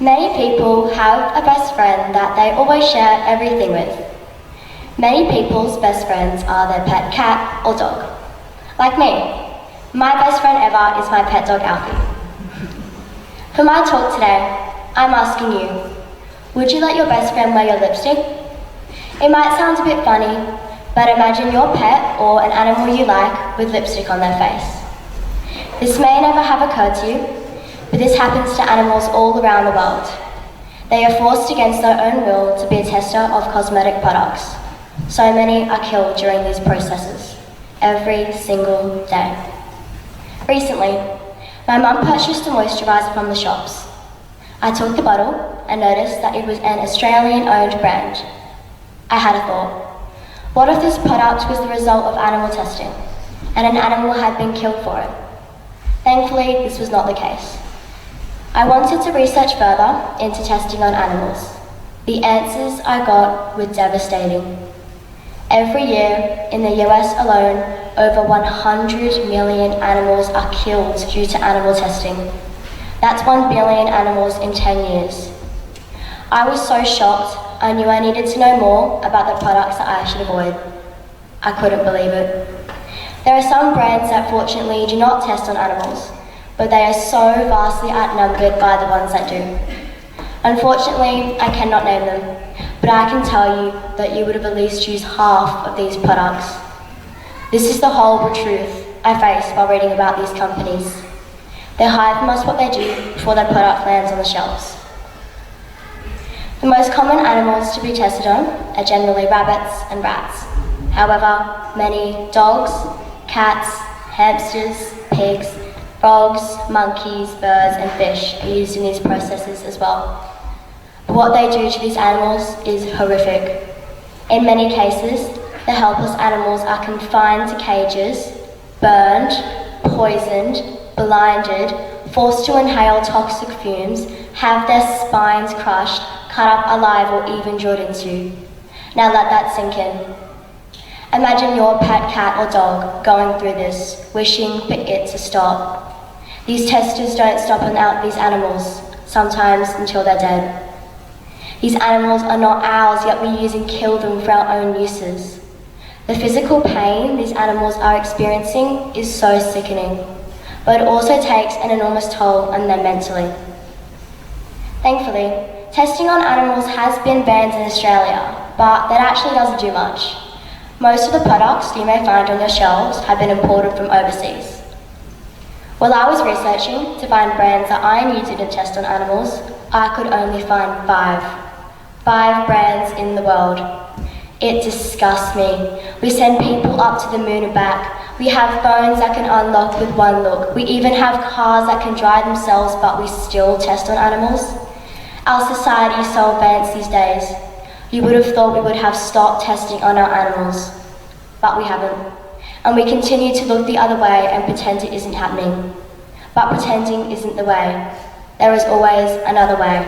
Many people have a best friend that they always share everything with. Many people's best friends are their pet cat or dog. Like me, my best friend ever is my pet dog Alfie. For my talk today, I'm asking you, would you let your best friend wear your lipstick? It might sound a bit funny, but imagine your pet or an animal you like with lipstick on their face. This may never have occurred to you, but this happens to animals all around the world. They are forced against their own will to be a tester of cosmetic products. So many are killed during these processes, every single day. Recently, my mum purchased a moisturiser from the shops. I took the bottle and noticed that it was an Australian-owned brand. I had a thought. What if this product was the result of animal testing, and an animal had been killed for it? Thankfully, this was not the case. I wanted to research further into testing on animals. The answers I got were devastating. Every year, in the US alone, over 100 million animals are killed due to animal testing. That's 1 billion animals in 10 years. I was so shocked, I knew I needed to know more about the products that I should avoid. I couldn't believe it. There are some brands that fortunately do not test on animals, but they are so vastly outnumbered by the ones that do. Unfortunately, I cannot name them, but I can tell you that you would have at least used half of these products. This is the horrible truth I face while reading about these companies. They hide from us what they do before their product lands on the shelves. The most common animals to be tested on are generally rabbits and rats. However, many dogs, cats, hamsters, pigs, frogs, monkeys, birds and fish are used in these processes as well. But what they do to these animals is horrific. In many cases, the helpless animals are confined to cages, burned, poisoned, blinded, forced to inhale toxic fumes, have their spines crushed, cut up alive or even drilled into. Now let that sink in. Imagine your pet cat or dog going through this, wishing for it to stop. These testers don't stop on these animals, sometimes until they're dead. These animals are not ours, yet we use and kill them for our own uses. The physical pain these animals are experiencing is so sickening, but it also takes an enormous toll on them mentally. Thankfully, testing on animals has been banned in Australia, but that actually doesn't do much. Most of the products you may find on your shelves have been imported from overseas. While I was researching to find brands that I knew didn't test on animals, I could only find 5 brands in the world. It disgusts me. We send people up to the moon and back. We have phones that can unlock with one look. We even have cars that can drive themselves, but we still test on animals. Our society is so advanced these days. You would have thought we would have stopped testing on our animals, but we haven't. And we continue to look the other way and pretend it isn't happening. But pretending isn't the way. There is always another way.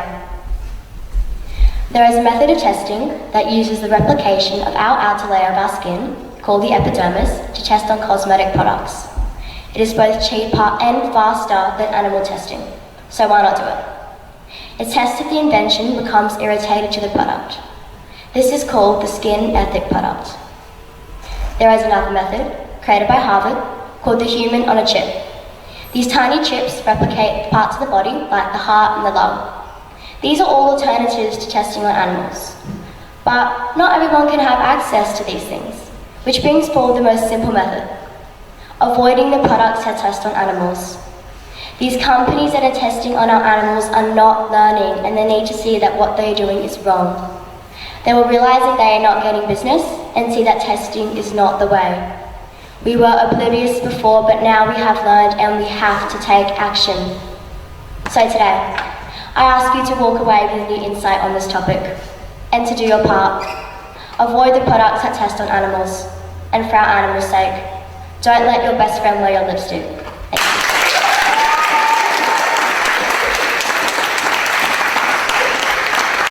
There is a method of testing that uses the replication of our outer layer of our skin, called the epidermis, to test on cosmetic products. It is both cheaper and faster than animal testing, so why not do it? It tests if the invention becomes irritated to the product. This is called the skin ethic product. There is another method, created by Harvard, called the human on a chip. These tiny chips replicate parts of the body, like the heart and the lung. These are all alternatives to testing on animals. But not everyone can have access to these things, which brings forward the most simple method, avoiding the products that test on animals. These companies that are testing on our animals are not learning, and they need to see that what they are doing is wrong. They will realize that they are not getting business and see that testing is not the way. We were oblivious before, but now we have learned and we have to take action. So today, I ask you to walk away with a new insight on this topic and to do your part. Avoid the products that test on animals, and for our animals' sake, don't let your best friend wear your lipstick.